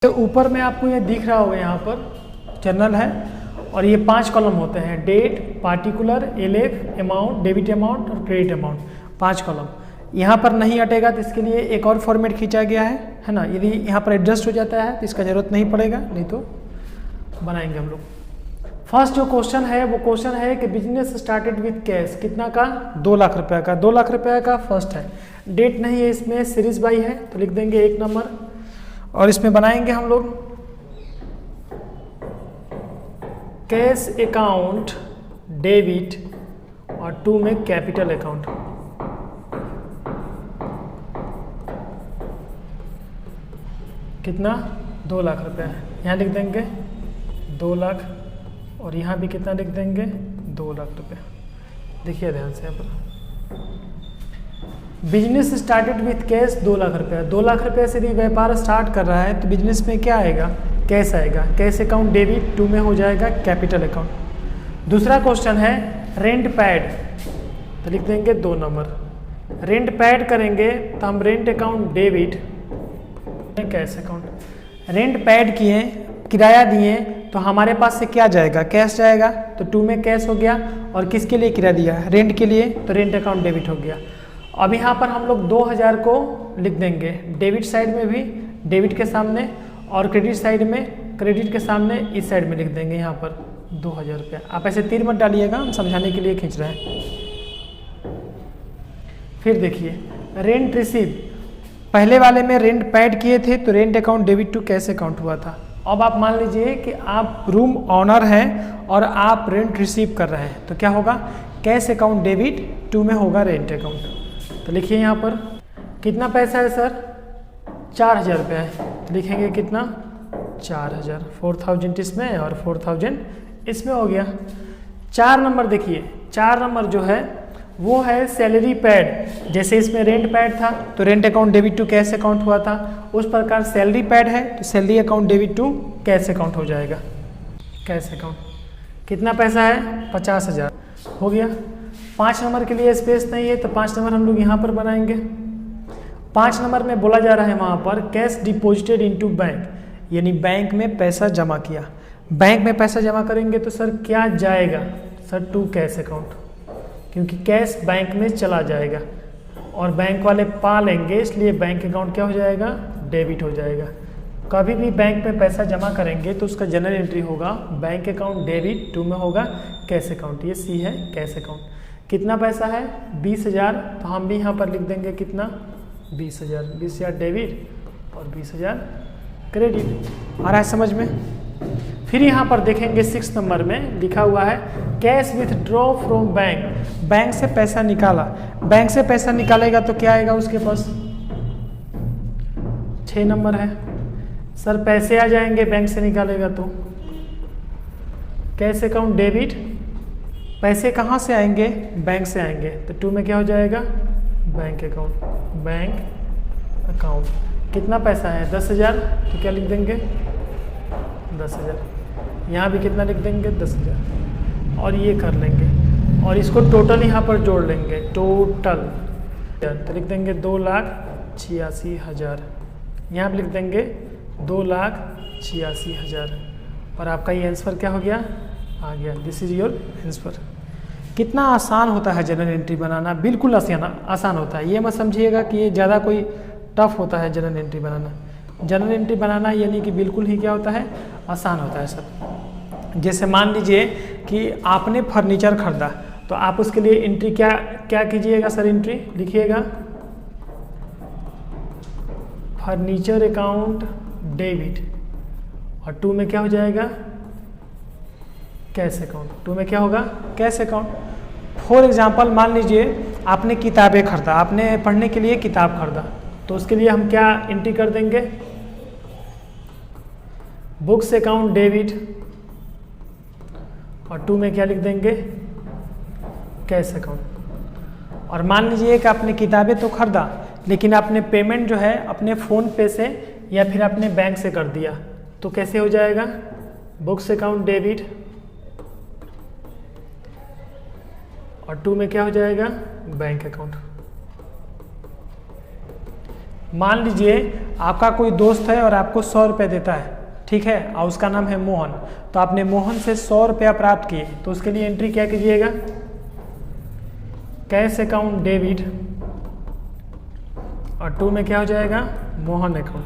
तो ऊपर में आपको ये दिख रहा होगा, यहाँ पर जर्नल है और ये 5 कॉलम होते हैं, date, particular, LF, amount, debit amount और क्रेडिट अमाउंट, 5 कॉलम। यहाँ पर नहीं अटेगा तो इसके लिए एक और फॉर्मेट खींचा गया है ना। यदि यहाँ पर एडजस्ट हो जाता है तो इसका ज़रूरत नहीं पड़ेगा, नहीं तो बनाएंगे हम लोग। फर्स्ट जो क्वेश्चन है वो क्वेश्चन है कि बिजनेस स्टार्टेड विथ कैश, कितना का, 2 लाख रुपये का। 2 लाख रुपये का फर्स्ट है, डेट नहीं है इसमें, सीरीज बाई है तो लिख देंगे 1 नंबर। और इसमें बनाएंगे हम लोग कैश अकाउंट डेबिट और 2 में कैपिटल अकाउंट। कितना, 2 लाख रुपये। यहाँ लिख देंगे 2 लाख और यहाँ भी कितना लिख देंगे, 2 लाख रुपये। देखिए ध्यान से यहाँ पर, business started with cash 2 lakh रुपये। 2 लाख रुपये से यदि व्यापार स्टार्ट कर रहा है तो बिजनेस में क्या आएगा, कैश आएगा। कैश अकाउंट डेबिट, 2 में हो जाएगा कैपिटल अकाउंट। दूसरा क्वेश्चन है रेंट पैड, तो लिख देंगे 2 नंबर। रेंट पैड करेंगे तो हम rent account debit, cash account. Rent pad किए, किराया दिए तो हमारे पास से क्या जाएगा, कैश जाएगा, तो 2 में कैश हो गया। और किसके लिए किराया दिया, रेंट के लिए, तो रेंट अकाउंट डेबिट हो गया। अब यहाँ पर हम लोग 2000 को लिख देंगे डेबिट साइड में भी, डेबिट के सामने, और क्रेडिट साइड में, क्रेडिट के सामने इस साइड में लिख देंगे यहाँ पर 2000 रुपये। आप ऐसे तीर मत डालिएगा, हम समझाने के लिए खींच रहे हैं। फिर देखिए रेंट रिसीव, पहले वाले में रेंट पैड किए थे तो rent account debit to cash account हुआ था। अब आप मान लीजिए कि आप रूम ऑनर हैं और आप रेंट रिसीव कर रहे हैं, तो क्या होगा, कैश अकाउंट डेबिट, 2 में होगा रेंट अकाउंट। तो लिखिए यहाँ पर कितना पैसा है सर, 4000 रुपये है, तो लिखेंगे कितना, 4000, 4000 इसमें और 4000 इसमें हो गया। 4 नंबर देखिए, 4 नंबर जो है वो है सैलरी पैड। जैसे इसमें रेंट पैड था तो rent account debit to cash account हुआ था, उस प्रकार सैलरी पैड है तो salary account debit to cash account हो जाएगा। कैश अकाउंट कितना पैसा है, 50,000 हो गया। 5 नंबर के लिए स्पेस नहीं है तो 5 नंबर हम लोग यहाँ पर बनाएंगे। 5 नंबर में बोला जा रहा है वहाँ पर कैश डिपॉजिटेड इनटू बैंक, यानी बैंक में पैसा जमा किया। बैंक में पैसा जमा करेंगे तो सर क्या जाएगा, सर टू कैश अकाउंट, क्योंकि कैश बैंक में चला जाएगा और बैंक वाले पा लेंगे, इसलिए बैंक अकाउंट क्या हो जाएगा, डेबिट हो जाएगा। कभी भी बैंक में पैसा जमा करेंगे तो उसका जनरल एंट्री होगा बैंक अकाउंट डेबिट, 2 में होगा कैश अकाउंट। ये सी है कैश अकाउंट। कितना पैसा है, 20,000, तो हम भी यहाँ पर लिख देंगे कितना, 20,000। 20,000 डेबिट और 20,000 क्रेडिट। आ रहा है समझ में। फिर यहाँ पर देखेंगे 6 नंबर में लिखा हुआ है cash withdraw from bank, bank से पैसा निकाला। बैंक से पैसा निकालेगा तो क्या आएगा उसके पास, 6 नंबर है सर, पैसे आ जाएंगे बैंक से निकालेगा तो कैश अकाउंट डेबिट, पैसे कहाँ से आएंगे, बैंक से आएंगे, तो 2 में क्या हो जाएगा, बैंक अकाउंट, बैंक अकाउंट। कितना पैसा है, 10,000, तो क्या लिख देंगे, 10,000। यहाँ भी कितना लिख देंगे, 10,000 और ये कर लेंगे और इसको टोटल यहाँ पर जोड़ लेंगे, टोटल, तो लिख देंगे 2,86,000। यहाँ पर लिख देंगे 2,86,000 और आपका ये आंसर क्या हो गया, आ गया। This is your answer. कितना आसान होता है जनरल एंट्री बनाना, बिल्कुल आसान होता है। ये मत समझिएगा कि ये ज़्यादा कोई टफ होता है जनरल एंट्री बनाना। जनरल एंट्री बनाना यानी कि बिल्कुल ही क्या होता है, आसान होता है सर। जैसे मान लीजिए कि आपने फर्नीचर खरीदा तो आप उसके लिए एंट्री क्या क्या कीजिएगा सर, एंट्री लिखिएगा फर्नीचर अकाउंट डेबिट और 2 में क्या हो जाएगा, कैश अकाउंट। 2 में क्या होगा, कैश अकाउंट। फॉर एग्जांपल मान लीजिए आपने किताबें खरीदा, आपने पढ़ने के लिए किताब खरीदा, तो उसके लिए हम क्या एंट्री कर देंगे, बुक्स अकाउंट डेबिट और 2 में क्या लिख देंगे, कैश अकाउंट। और मान लीजिए कि आपने किताबें तो खरीदा लेकिन आपने पेमेंट जो है अपने फ़ोन पे से या फिर अपने बैंक से कर दिया, तो कैसे हो जाएगा, बुक्स अकाउंट डेबिट और 2 में क्या हो जाएगा, बैंक अकाउंट। मान लीजिए आपका कोई दोस्त है और आपको 100 रुपये देता है, ठीक है, और उसका नाम है मोहन, तो आपने मोहन से 100 रुपया प्राप्त किए, तो उसके लिए एंट्री क्या कीजिएगा, कैश अकाउंट डेबिट, और 2 में क्या हो जाएगा, मोहन अकाउंट,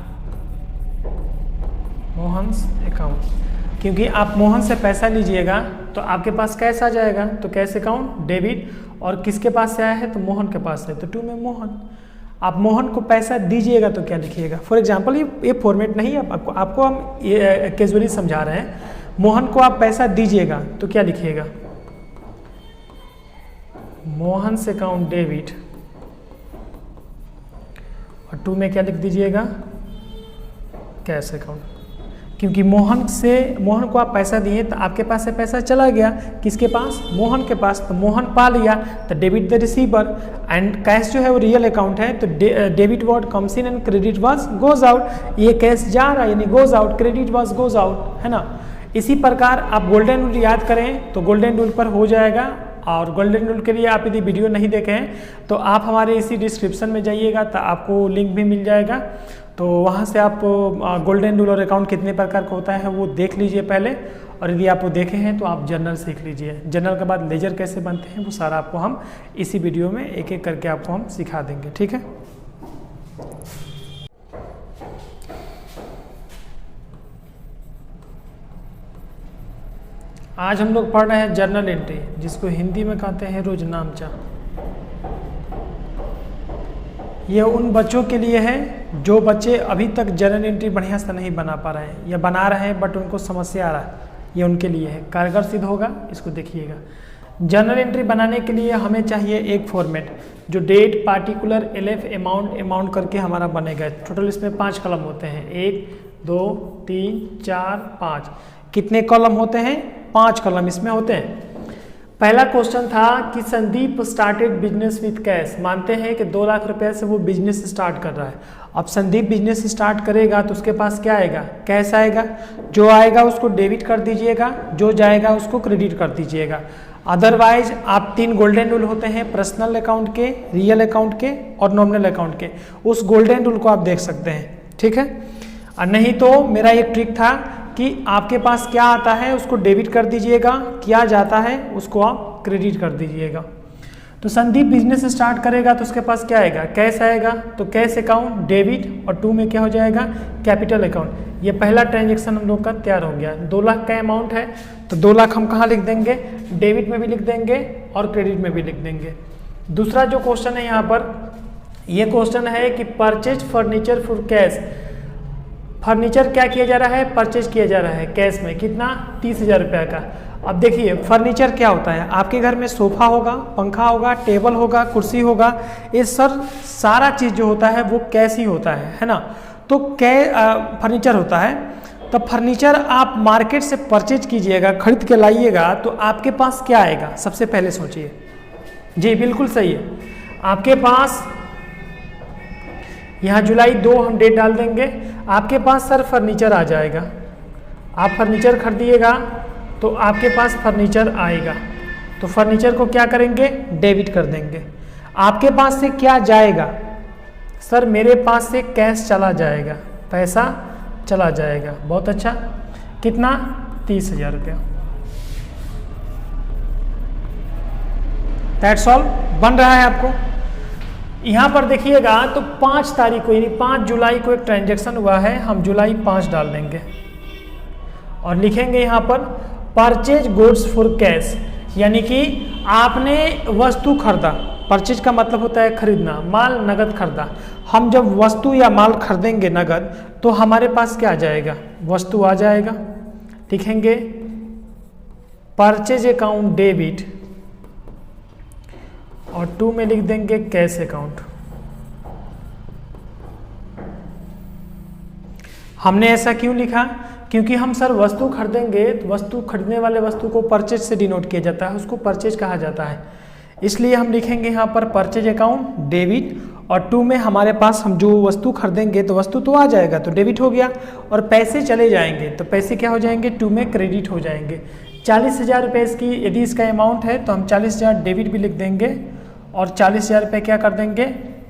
मोहन्स अकाउंट। क्योंकि आप मोहन से पैसा लीजिएगा तो आपके पास कैश आ जाएगा, तो कैश अकाउंट डेबिट, और किसके पास से आया है, तो मोहन के पास है, तो 2 में मोहन। आप मोहन को पैसा दीजिएगा तो क्या लिखिएगा, फॉर एग्जांपल ये फॉर्मेट नहीं है, आपको हम ये कैजुअली समझा रहे हैं। मोहन को आप पैसा दीजिएगा तो क्या लिखिएगा, मोहन से अकाउंट डेबिट, और 2 में क्या लिख दीजिएगा, कैश अकाउंट। क्योंकि मोहन को आप पैसा दिए तो आपके पास से पैसा चला गया, किसके पास, मोहन के पास, तो मोहन पा लिया, तो debit the receiver, and cash जो है वो रियल अकाउंट है, तो debit word comes in and credit was goes out, ये कैश जा रहा है यानी goes out, credit was goes out, है ना। इसी प्रकार आप गोल्डन रूल याद करें तो गोल्डन रूल पर हो जाएगा, और गोल्डन रूल के लिए आप यदि वीडियो नहीं देखे हैं तो आप हमारे इसी डिस्क्रिप्शन में जाइएगा तो आपको लिंक भी मिल जाएगा, तो वहाँ से आप गोल्डन रूल और अकाउंट कितने प्रकार का होता है वो देख लीजिए पहले, और यदि आप वो देखे हैं तो आप जनरल सीख लीजिए। जनरल के बाद लेजर कैसे बनते हैं वो सारा आपको हम इसी वीडियो में एक एक करके आपको हम सिखा देंगे, ठीक है। आज हम लोग पढ़ रहे हैं जर्नल एंट्री, जिसको हिंदी में कहते हैं रोजनामचा। ये उन बच्चों के लिए है जो बच्चे अभी तक जर्नल एंट्री बढ़िया से नहीं बना पा रहे हैं, या बना रहे हैं बट उनको समस्या आ रहा है, ये उनके लिए है, कारगर सिद्ध होगा, इसको देखिएगा। जर्नल एंट्री बनाने के लिए हमें चाहिए एक फॉर्मेट, जो डेट, पार्टिकुलर, एलएफ, अमाउंट करके हमारा बनेगा। टोटल इसमें 5 कॉलम होते हैं, 1 2 3 4 5। कितने कॉलम होते हैं, 5 कॉलम इसमें होते हैं। पहला क्वेश्चन था कि Sandeep started business with cash, मानते हैं कि 2 लाख रुपए से वो बिजनेस स्टार्ट कर रहा है। अब संदीप बिजनेस स्टार्ट करेगा तो उसके पास क्या आएगा, कैश आएगा, जो आएगा उसको डेबिट कर दीजिएगा, जो जाएगा उसको क्रेडिट कर दीजिएगा। अदरवाइज आप 3 गोल्डन रूल होते हैं, पर्सनल अकाउंट के, रियल अकाउंट के और नॉमिनल अकाउंट के, उस गोल्डन रूल को आप देख सकते हैं, ठीक है। और नहीं तो मेरा एक ट्रिक था कि आपके पास क्या आता है उसको डेबिट कर दीजिएगा, क्या जाता है उसको आप क्रेडिट कर दीजिएगा। तो संदीप बिजनेस स्टार्ट करेगा तो उसके पास क्या आएगा, कैश आएगा, तो कैश अकाउंट डेबिट, और 2 में क्या हो जाएगा, कैपिटल अकाउंट। ये पहला ट्रांजेक्शन हम लोग का तैयार हो गया। 2 लाख का अमाउंट है तो 2 लाख हम कहाँ लिख देंगे, डेबिट में भी लिख देंगे और क्रेडिट में भी लिख देंगे। दूसरा जो क्वेश्चन है यहाँ पर, ये क्वेश्चन है कि purchase furniture for cash, furniture क्या किया जा रहा है, परचेज किया जा रहा है कैश में, कितना, 30,000 रुपये का। अब देखिए फर्नीचर क्या होता है, आपके घर में सोफा होगा, पंखा होगा, टेबल होगा, कुर्सी होगा, ये सारा चीज़ जो होता है वो कैश ही होता है ना। तो फर्नीचर होता है, तो फर्नीचर आप मार्केट से परचेज कीजिएगा, खरीद के लाइएगा तो आपके पास क्या आएगा, सबसे पहले सोचिए। जी बिल्कुल सही है, आपके पास यहाँ जुलाई 2 हम डेट डाल देंगे, आपके पास सर फर्नीचर आ जाएगा। आप फर्नीचर खरीदिएगा तो आपके पास फर्नीचर आएगा, तो फर्नीचर को क्या करेंगे, डेबिट कर देंगे। आपके पास से क्या जाएगा, सर मेरे पास से कैश चला जाएगा, पैसा चला जाएगा। बहुत अच्छा, कितना, 30,000 रुपया। दैट्स ऑल, बन रहा है आपको। यहाँ पर देखिएगा तो 5 तारीख को यानी 5 जुलाई को एक ट्रांजैक्शन हुआ है, हम जुलाई 5 डाल देंगे और लिखेंगे यहाँ पर परचेज गुड्स फॉर कैश, यानी कि आपने वस्तु खरीदा। परचेज का मतलब होता है खरीदना, माल नगद खरीदा। हम जब वस्तु या माल खरीदेंगे नगद तो हमारे पास क्या आ जाएगा, वस्तु आ जाएगा। लिखेंगे परचेज अकाउंट डेबिट और 2 में लिख देंगे कैश अकाउंट। हमने ऐसा क्यों लिखा, क्योंकि हम सर वस्तु खरीदेंगे तो वस्तु खरीदने वाले वस्तु को परचेज से डिनोट किया जाता है, उसको परचेज कहा जाता है। इसलिए हम लिखेंगे यहाँ पर परचेज अकाउंट डेबिट और 2 में हमारे पास हम जो वस्तु खरीदेंगे तो वस्तु तो आ जाएगा तो डेबिट हो गया, और पैसे चले जाएंगे तो पैसे क्या हो जाएंगे, 2 में क्रेडिट हो जाएंगे। 40,000 रुपये इसकी यदि इसका अमाउंट है तो हम 40,000 डेबिट भी लिख देंगे और 40,000 रुपये क्या कर देंगे,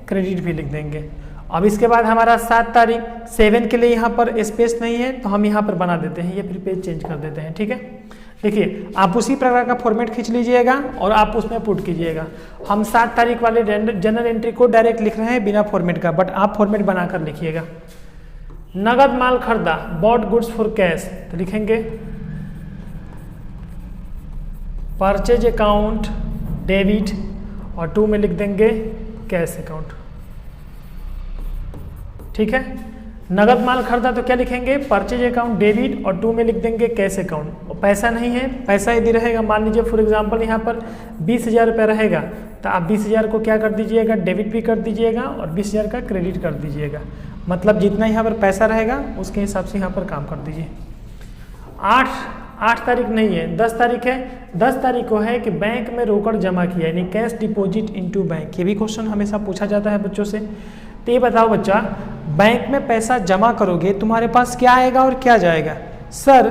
क्रेडिट भी लिख देंगे। अब इसके बाद हमारा 7 तारीख, 7 के लिए यहाँ पर स्पेस नहीं है तो हम यहाँ पर बना देते हैं, ये फिर पेज चेंज कर देते हैं। ठीक है, देखिए आप उसी प्रकार का फॉर्मेट खींच लीजिएगा और आप उसमें पुट कीजिएगा। हम 7 तारीख वाले जनरल एंट्री को डायरेक्ट लिख रहे हैं बिना फॉर्मेट का, बट आप फॉर्मेट बनाकर लिखिएगा। नगद माल खरीदा, बॉट गुड्स फॉर कैश, तो लिखेंगे परचेज अकाउंट डेबिट और 2 में लिख देंगे कैश अकाउंट। ठीक है, नगद माल खरीदा तो क्या लिखेंगे, परचेज अकाउंट डेबिट और 2 में लिख देंगे कैश अकाउंट। और पैसा नहीं है, पैसा यदि रहेगा, मान लीजिए फॉर एग्जांपल यहाँ पर 20,000 रुपये रहेगा तो आप 20,000 को क्या कर दीजिएगा, डेबिट भी कर दीजिएगा और 20,000 का क्रेडिट कर दीजिएगा। मतलब जितना यहाँ पर पैसा रहेगा उसके हिसाब से यहाँ पर काम कर दीजिए। 8 तारीख नहीं है, 10 तारीख है। 10 तारीख को है कि बैंक में रोकड़ जमा किया, यानी कैश डिपॉजिट इनटू बैंक। ये भी क्वेश्चन हमेशा पूछा जाता है बच्चों से। तो ये बताओ बच्चा, बैंक में पैसा जमा करोगे तुम्हारे पास क्या आएगा और क्या जाएगा। सर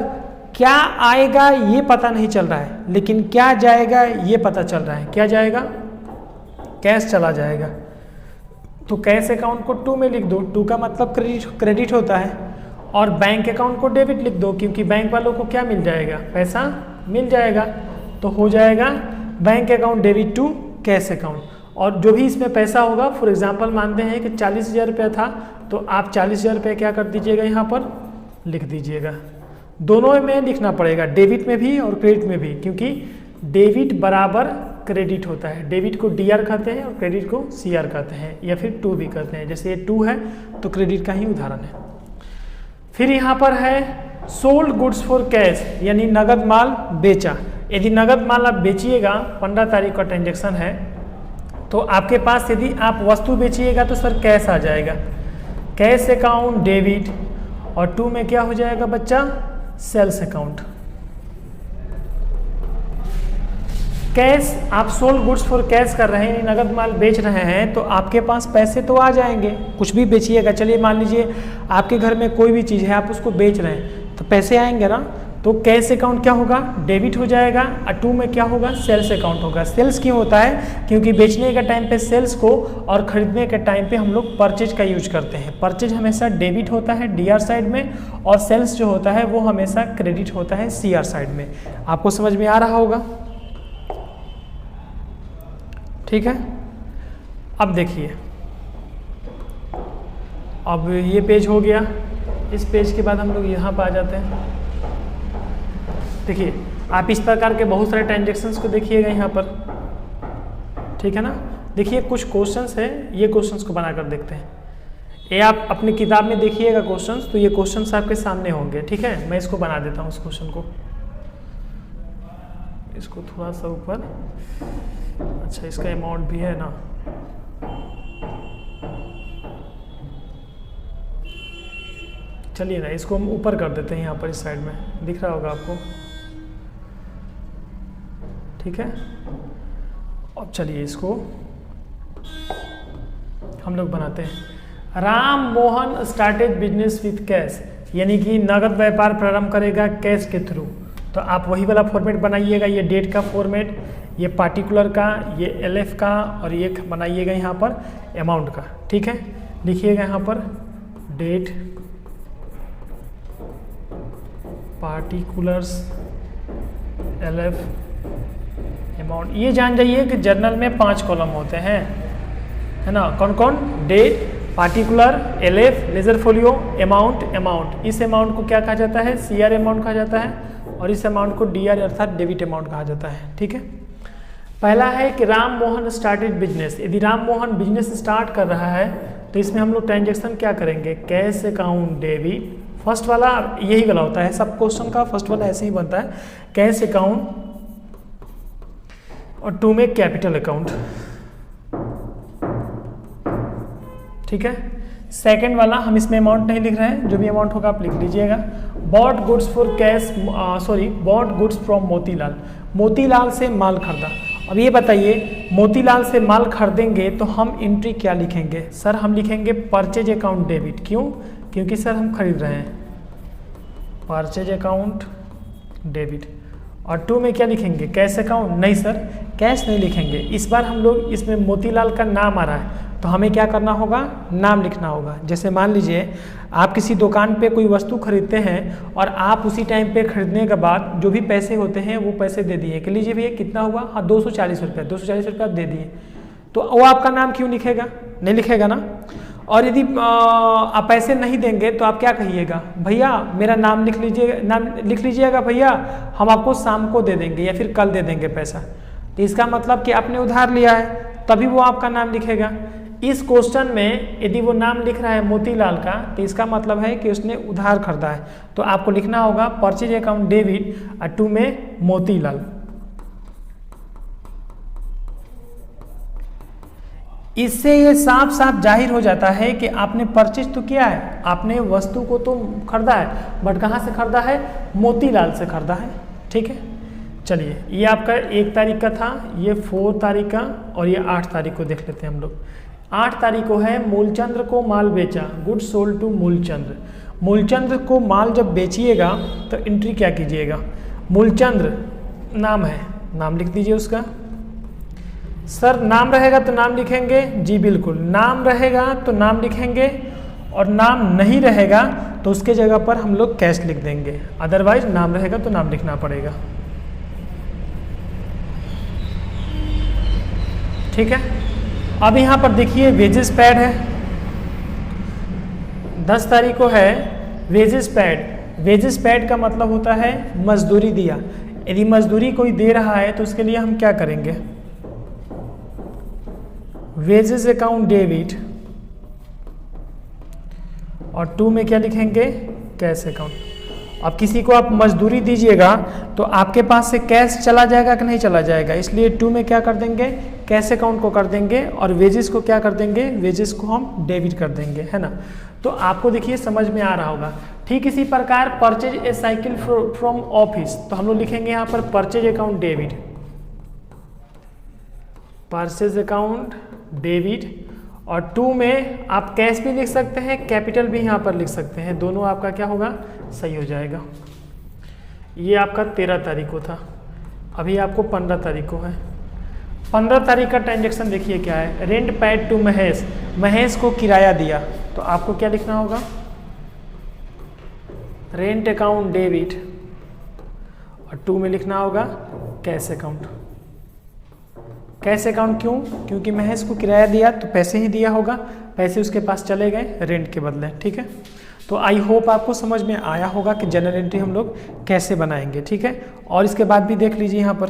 क्या आएगा ये पता नहीं चल रहा है, लेकिन क्या जाएगा ये पता चल रहा है। क्या जाएगा, कैश चला जाएगा। तो कैश अकाउंट को 2 में लिख दो, 2 का मतलब क्रेडिट होता है, और बैंक अकाउंट को डेबिट लिख दो, क्योंकि बैंक वालों को क्या मिल जाएगा, पैसा मिल जाएगा। तो हो जाएगा bank account debit to cash account. और जो भी इसमें पैसा होगा, फॉर एग्जांपल मानते हैं कि 40,000 रुपया था, तो आप 40,000 रुपये क्या कर दीजिएगा, यहाँ पर लिख दीजिएगा। दोनों में लिखना पड़ेगा, डेबिट में भी और क्रेडिट में भी, क्योंकि डेबिट बराबर क्रेडिट होता है। डेबिट को DR कहते हैं और क्रेडिट को CR कहते हैं, या फिर 2 भी कहते हैं। जैसे ये 2 है तो क्रेडिट का ही उदाहरण है। फिर यहाँ पर है सोल्ड गुड्स फॉर कैश, यानी नगद माल बेचा। यदि नगद माल आप बेचिएगा, 15 तारीख का ट्रांजेक्शन है, तो आपके पास यदि आप वस्तु बेचिएगा तो सर कैश आ जाएगा, कैश अकाउंट डेबिट, और 2 में क्या हो जाएगा बच्चा, सेल्स अकाउंट। कैश, आप सोल्ड गुड्स फॉर कैश कर रहे हैं, नगद माल बेच रहे हैं, तो आपके पास पैसे तो आ जाएंगे। कुछ भी बेचिएगा, चलिए मान लीजिए आपके घर में कोई भी चीज़ है, आप उसको बेच रहे हैं तो पैसे आएंगे ना। तो कैश अकाउंट क्या होगा, डेबिट हो जाएगा, और 2 में क्या होगा, सेल्स अकाउंट होगा। सेल्स क्यों होता है, क्योंकि बेचने के टाइम पे सेल्स को और खरीदने के टाइम पे हम लोग परचेज का यूज करते हैं। परचेज हमेशा डेबिट होता है DR साइड में, और सेल्स जो होता है वो हमेशा क्रेडिट होता है CR साइड में। आपको समझ में आ रहा होगा, ठीक है। अब देखिए, अब ये पेज हो गया। इस पेज के बाद हम लोग यहाँ पर आ जाते हैं। देखिए, आप इस प्रकार के बहुत सारे ट्रांजेक्शन्स को देखिएगा यहाँ पर, ठीक है ना। देखिए कुछ क्वेश्चंस है, ये क्वेश्चंस को बनाकर देखते हैं। ये आप अपनी किताब में देखिएगा क्वेश्चंस, तो ये क्वेश्चंस आपके सामने होंगे, ठीक है। मैं इसको बना देता हूँ उस क्वेश्चन को, इसको थोड़ा सा ऊपर। अच्छा, इसका अमाउंट भी है ना, चलिए ना इसको हम ऊपर कर देते हैं, यहाँ पर इस साइड में दिख रहा होगा आपको, ठीक है। अब चलिए इसको हम लोग बनाते हैं। Ram Mohan started business with cash, यानी कि नगद व्यापार प्रारंभ करेगा कैश के थ्रू। तो आप वही वाला फॉर्मेट बनाइएगा, ये डेट का फॉर्मेट, ये पार्टिकुलर का, ये LF का, और ये बनाइएगा यहाँ पर अमाउंट का, ठीक है। लिखिएगा यहाँ पर डेट, पार्टिकुलर्स, LF, अमाउंट। ये जान जाइए कि जर्नल में 5 कॉलम होते हैं, है ना। कौन कौन, date, particular, LF, ledger folio, amount. इस अमाउंट को क्या कहा जाता है, CR अमाउंट कहा जाता है, और इस अमाउंट को DR अर्थात डेबिट अमाउंट कहा जाता है, ठीक है। पहला है कि राम मोहन स्टार्टेड बिजनेस। यदि राम मोहन बिजनेस स्टार्ट कर रहा है तो इसमें हम लोग ट्रांजेक्शन क्या करेंगे, कैश अकाउंट डेबिट। फर्स्ट वाला यही वाला होता है, सब क्वेश्चन का फर्स्ट वाला ऐसे ही बनता है, कैश अकाउंट, और 2 में कैपिटल अकाउंट, ठीक है। सेकंड वाला हम इसमें अमाउंट नहीं लिख रहे हैं, जो भी अमाउंट होगा आप लिख लीजिएगा। Bought goods for cash, bought goods from Motilal, Motilal से माल खरीदा। अब ये बताइए, मोतीलाल से माल खरीदेंगे तो हम एंट्री क्या लिखेंगे, सर हम लिखेंगे परचेज अकाउंट डेबिट। क्यों, क्योंकि सर हम खरीद रहे हैं, परचेज अकाउंट डेबिट। और 2 में क्या लिखेंगे, कैश अकाउंट। नहीं सर, कैश नहीं लिखेंगे, इस बार हम लोग इसमें मोतीलाल का नाम आ रहा है, तो हमें क्या करना होगा, नाम लिखना होगा। जैसे मान लीजिए आप किसी दुकान पे कोई वस्तु खरीदते हैं और आप उसी टाइम पे खरीदने के बाद जो भी पैसे होते हैं वो पैसे दे दिए कि लीजिए भैया कितना हुआ, हाँ 240 रुपये, 240 रुपये आप दे दिए, तो वो आपका नाम क्यों लिखेगा, नहीं लिखेगा ना। और यदि आप पैसे नहीं देंगे तो आप क्या कहिएगा, भैया मेरा नाम लिख लीजिए, नाम लिख लीजिएगा भैया, हम आपको शाम को दे देंगे या फिर कल दे देंगे पैसा। तो इसका मतलब कि आपने उधार लिया है, तभी वो आपका नाम लिखेगा। इस क्वेश्चन में यदि वो नाम लिख रहा है मोतीलाल का, तो इसका मतलब है कि उसने उधार खरीदा है। तो आपको लिखना होगा परचेज अकाउंट डेबिट और टू में मोतीलाल। इससे ये साफ साफ जाहिर हो जाता है कि आपने परचेज तो किया है, आपने वस्तु को तो खरीदा है, बट कहाँ से खरीदा है, मोतीलाल से खरीदा है। ठीक है, चलिए ये आपका 1 तारीख का था, ये 4 तारीख का, और ये 8 तारीख को देख लेते हैं हम लोग। 8 तारीख को है मूलचंद्र को माल बेचा, good sold to Moolchandra. Moolchandra को माल जब बेचिएगा तो एंट्री क्या कीजिएगा, मूलचंद्र नाम है, नाम लिख दीजिए उसका। सर नाम रहेगा तो नाम लिखेंगे, जी बिल्कुल, नाम रहेगा तो नाम लिखेंगे, और नाम नहीं रहेगा तो उसके जगह पर हम लोग कैश लिख देंगे, अदरवाइज नाम रहेगा तो नाम लिखना पड़ेगा। ठीक है, अब यहाँ पर देखिए वेजेस पैड है, 10 तारीख को है वेजेस पैड। वेजेस पैड का मतलब होता है मजदूरी दिया। यदि मजदूरी कोई दे रहा है तो उसके लिए हम क्या करेंगे, वेजेस अकाउंट डेबिट, और 2 में क्या लिखेंगे, कैश अकाउंट। अब किसी को आप मजदूरी दीजिएगा तो आपके पास से कैश चला जाएगा कि नहीं चला जाएगा, इसलिए 2 में क्या कर देंगे, कैश अकाउंट को कर देंगे, और वेजेस को क्या कर देंगे, वेजेस को हम डेबिट कर देंगे, है ना। तो आपको देखिए समझ में आ रहा होगा। ठीक इसी प्रकार purchase a cycle from office, तो हम लोग लिखेंगे यहाँ पर purchase account debit, purchase account debit, और 2 में आप कैश भी लिख सकते हैं, कैपिटल भी यहाँ पर लिख सकते हैं, दोनों आपका क्या होगा, सही हो जाएगा। ये आपका 13 तारीख को था, अभी आपको 15 तारीख को है। 15 तारीख का ट्रांजेक्शन देखिए क्या है, rent paid to Mahesh, Mahesh को किराया दिया, तो आपको क्या लिखना होगा, रेंट अकाउंट डेबिट, और 2 में लिखना होगा कैश अकाउंट। कैश अकाउंट क्यों, क्योंकि महेश को किराया दिया तो पैसे ही दिया होगा, पैसे उसके पास चले गए रेंट के बदले। ठीक है, तो आई होप आपको समझ में आया होगा कि जनरल एंट्री हम लोग कैसे बनाएंगे। ठीक है, और इसके बाद भी देख लीजिए यहाँ पर